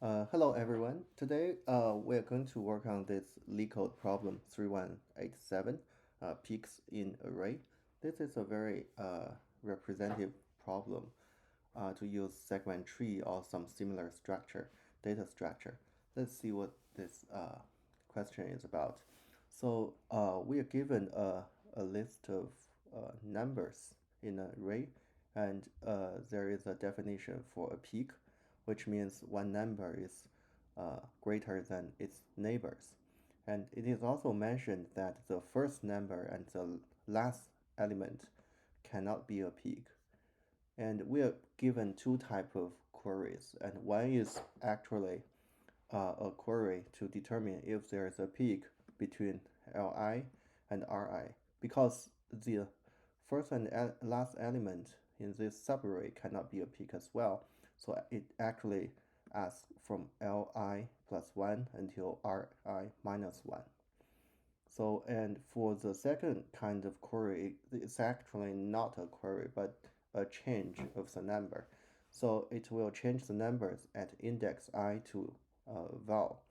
Hello everyone. Today we're going to work on this Leetcode problem 3187, peaks in array. This is a very representative problem to use segment tree or some similar structure, data structure. Let's see what this question is about. So we are given a list of numbers in an array, and there is a definition for a peak, which means one number is greater than its neighbors. And it is also mentioned that the first number and the last element cannot be a peak. And we are given two types of queries, and one is actually a query to determine if there is a peak between Li and Ri, because the first and last element in this subarray cannot be a peak as well. So it actually asks from Li plus 1 until Ri minus 1. So, and for the second kind of query, it's actually not a query, but a change of the number. So it will change the numbers at index I to val.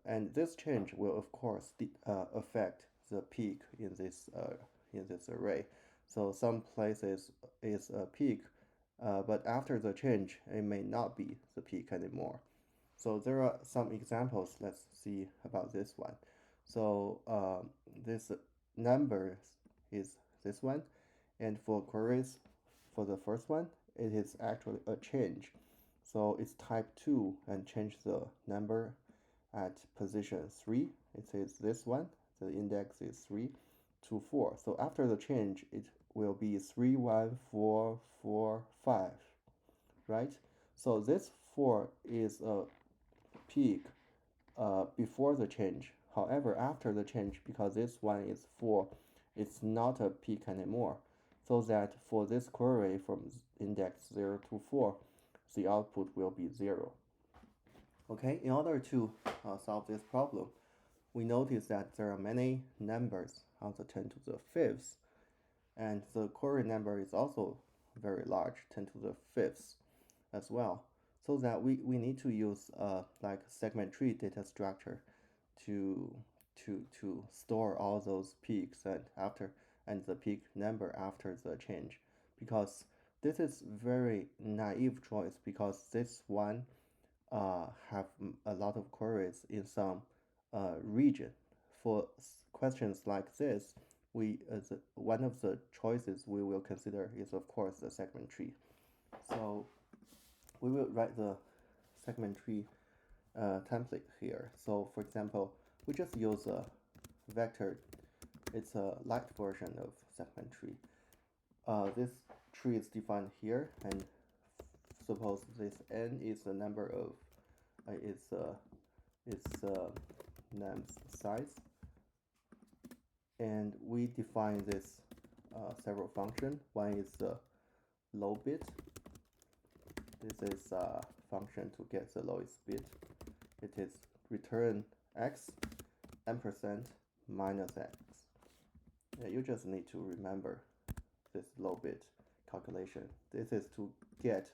And this change will, of course, affect the peak in this array. So some places is a peak, but after the change, it may not be the peak anymore. So there are some examples. Let's see about this one. So this number is this one, and for queries, for the first one, it is actually a change. So it's type 2 and change the number at position 3. It says this one, the index is 3 to 4. So after the change, it will be 3, 1, 4, 4, 5, right? So this 4 is a peak before the change. However, after the change, because this one is 4, it's not a peak anymore. So that for this query from index 0 to 4, the output will be 0. Okay, in order to solve this problem, we notice that there are many numbers on the 10 to the 5th, and the query number is also very large, 10 to the 5th as well. So that we need to use like segment tree data structure to store all those peaks and the peak number after the change, because this is very naive choice, because this one have a lot of queries in some region. For questions like this, one of the choices we will consider is, of course, the segment tree. So we will write the segment tree template here. So for example, we just use a vector. It's a light version of segment tree. This tree is defined here, and suppose this n is the number of its nums size, and we define this several function. One is the low bit. This is a function to get the lowest bit. It is return x ampersand minus x. You just need to remember this low bit calculation. This is to get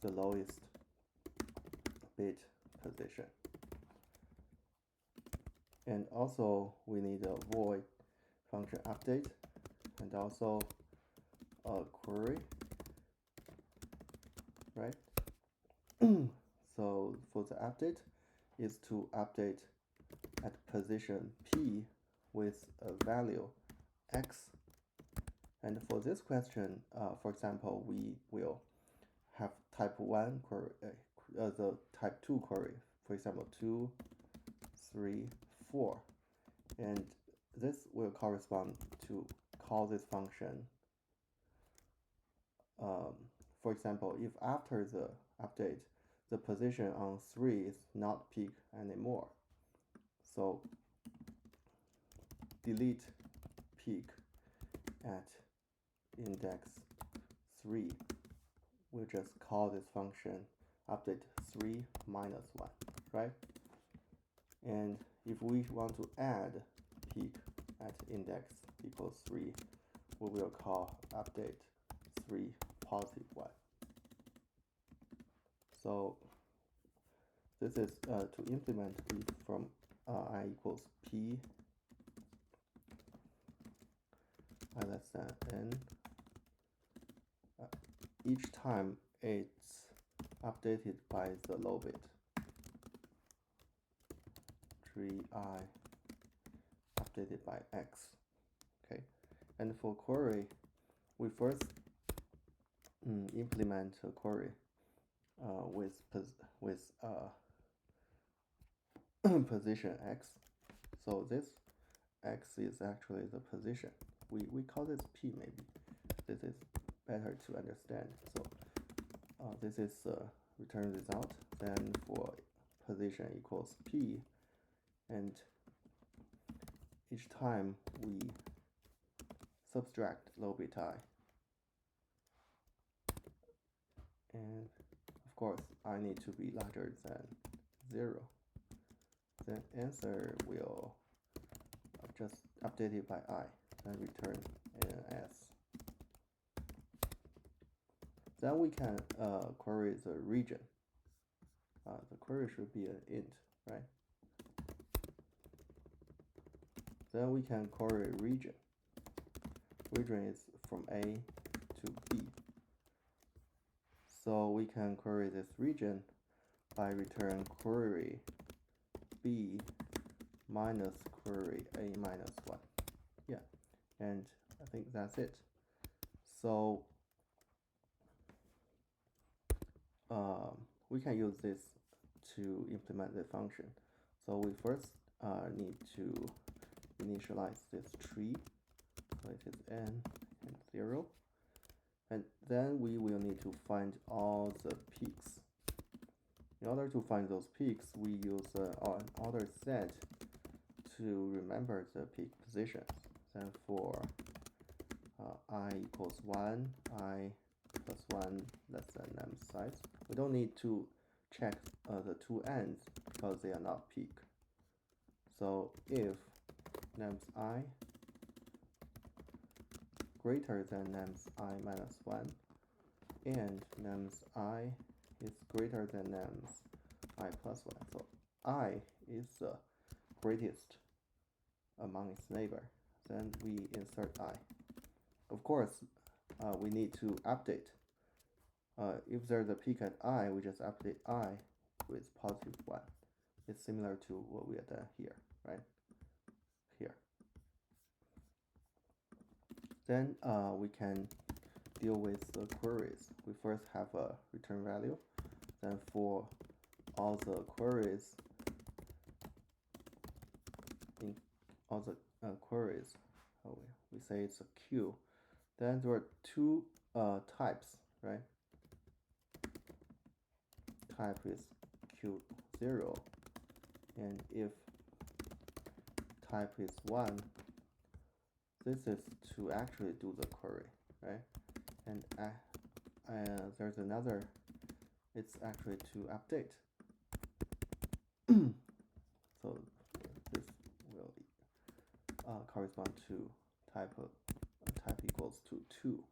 the lowest bit position. And also we need a void function update, and also a query, right? So for the update is to update at position p with a value x. And for this question, for example, we will have type 1 query, the type 2 query, for example, 2, 3, 4. And this will correspond to call this function. For example, if after the update, the position on 3 is not peak anymore, so delete peak at index 3. We'll just call this function update 3 minus 1, right? And if we want to add peak at index equals 3, we will call update 3 positive 1. So this is to implement if from I equals p I less than n. Each time it's updated by the low bit 3i updated by x. Okay, and for query, we first implement a query with position x. So this x is actually the position. We call this p maybe. This is better to understand. So this is return result. Then for position equals p, and each time we subtract low bit I, and of course I need to be larger than 0. Then answer will just update it by I, then return s. Then we can query the region. The query should be an int, right? Then we can query region. Region is from A to B. So we can query this region by return query B minus query A minus 1. Yeah, and I think that's it. So we can use this to implement the function. So we first need to initialize this tree. So it is n and 0. And then we will need to find all the peaks. In order to find those peaks, we use an order set to remember the peak positions. Then for I equals 1, I plus 1 less than num size. We don't need to check the two ends because they are not peak. So if nums I greater than nums I minus 1 and nums I is greater than nums I plus 1. So I is the greatest among its neighbor. Then we insert I. Of course, we need to update. If there's a peak at I, we just update I with positive 1. It's similar to what we have done here, right? Here. Then we can deal with the queries. We first have a return value. Then for all the queries, we say it's a queue. Then there are two types, right? Type is Q0, and if type is 1, this is to actually do the query, right? And there's another, it's actually to update. So this will correspond to type equals to 2.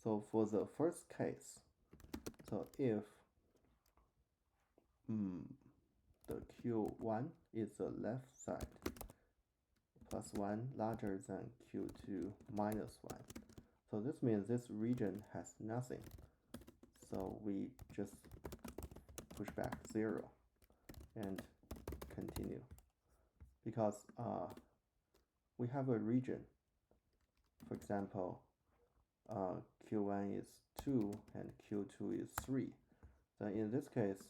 So for the first case, so if the Q1 is the left side plus 1 larger than Q2 minus 1. So this means this region has nothing. So we just push back 0 and continue. Because we have a region. For example, Q1 is 2 and Q2 is 3. Then in this case,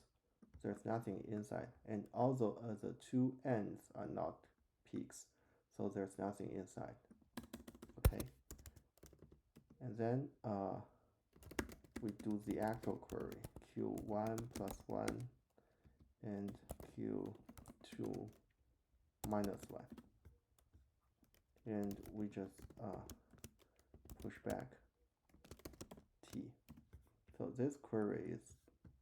there's nothing inside. And although the two ends are not peaks, so there's nothing inside. Okay. And then we do the actual query. Q1 plus 1 and Q2 minus 1. And we just push back T. So this query is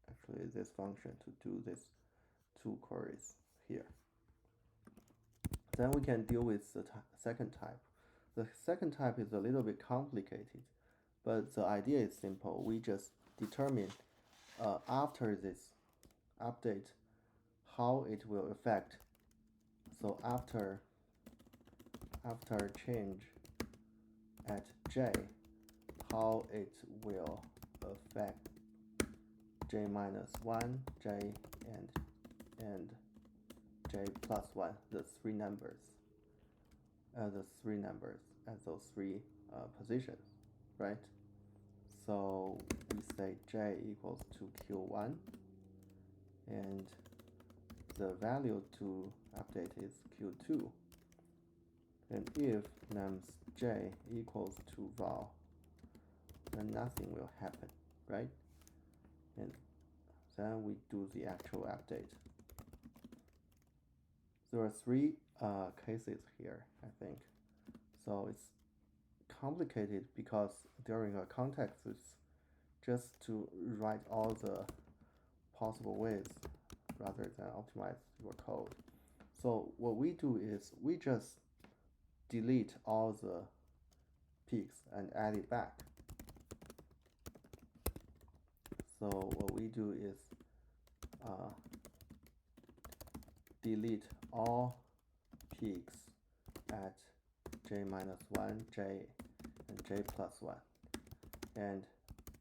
actually this function to do this two queries here. Then we can deal with the second type. The second type is a little bit complicated, but the idea is simple. We just determine after this update how it will affect. So after change at j, how it will affect j minus 1, j, and j plus 1, the three numbers at those three positions, right? So we say j equals to q1, and the value to update is q2. And if nums j equals to val, then nothing will happen, right? And then we do the actual update. There are three cases here, I think. So it's complicated because during a context, it's just to write all the possible ways rather than optimize your code. So what we do is we just delete all the peaks and add it back. So what we do is delete all peaks at j minus 1, j, and j plus 1, and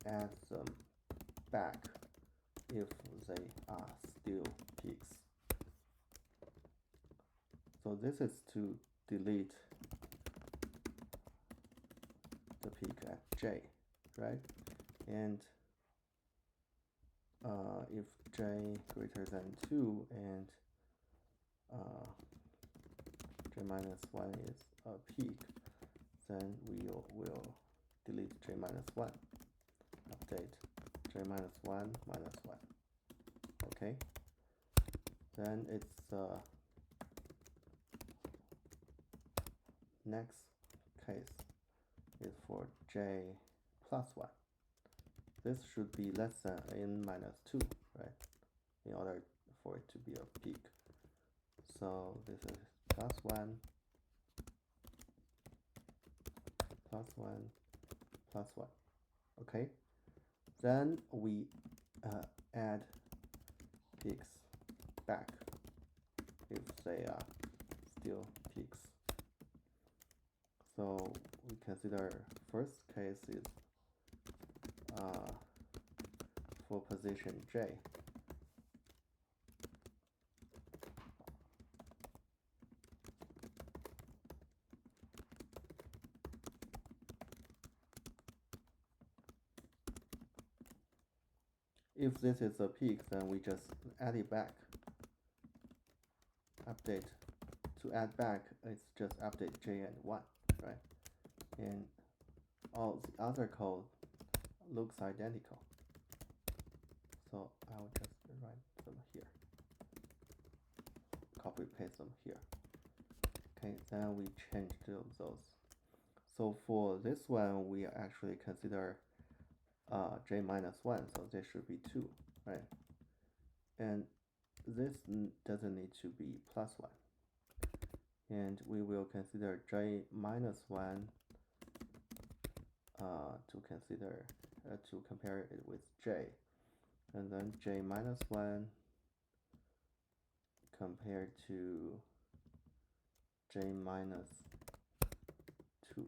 add them back if they are still peaks. So this is to delete the peak at j, right? And if j greater than 2 and j minus 1 is a peak, then we will delete j minus 1, update j minus 1 minus 1. Okay, then it's next case is for j plus 1. This should be less than n minus 2, right, in order for it to be a peak. So this is plus 1, plus 1, plus 1. Okay, then we add peaks back if they are still peaks. So we consider first case is for position j. If this is a peak, then we just add it back. Update. To add back, it's just update j and 1, right? And all the other code looks identical. So I'll just write them here. Copy paste them here. Okay, then we change those. So for this one, we actually consider j minus 1, so this should be 2, right? And this doesn't need to be plus 1. And we will consider j minus 1 to compare it with j. And then j minus 1 compared to j minus 2.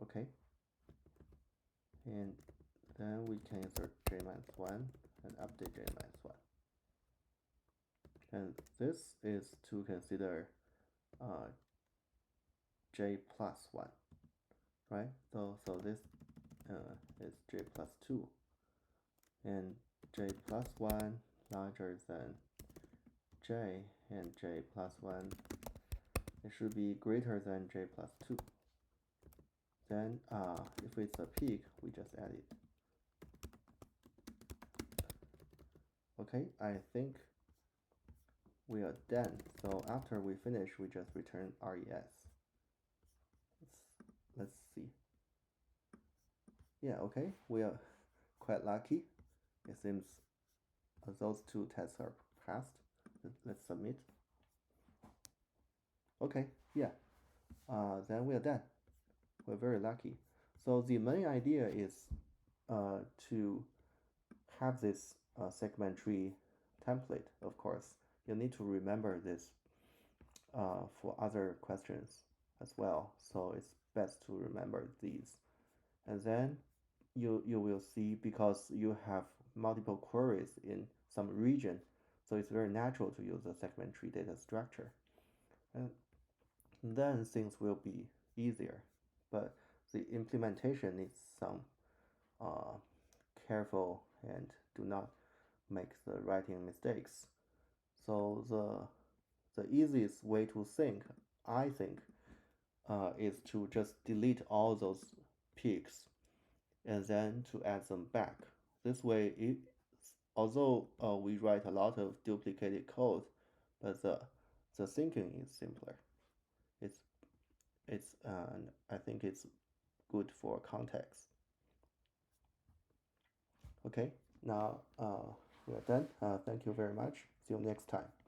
Okay. And then we can insert j minus 1 and update j minus 1. And this is to consider j plus 1, right? So this is j plus 2. And j plus 1 larger than j, and j plus 1, it should be greater than j plus 2. Then if it's a peak, we just add it. Okay, I think we are done. So after we finish, we just return res. Let's see. Yeah, okay, we are quite lucky. It seems those two tests are passed. Let's submit. Okay, yeah, then we are done. We're very lucky. So the main idea is to have this segment tree template, of course. You need to remember this for other questions as well. So it's best to remember these. And then you will see, because you have multiple queries in some region, so it's very natural to use a segment tree data structure. And then things will be easier. But the implementation needs some uh, careful and do not make the writing mistakes. So the easiest way to think, I think, is to just delete all those peaks and then to add them back. This way, although we write a lot of duplicated code, but the thinking is simpler. It's I think it's good for context. Okay, now we are done. Thank you very much. See you next time.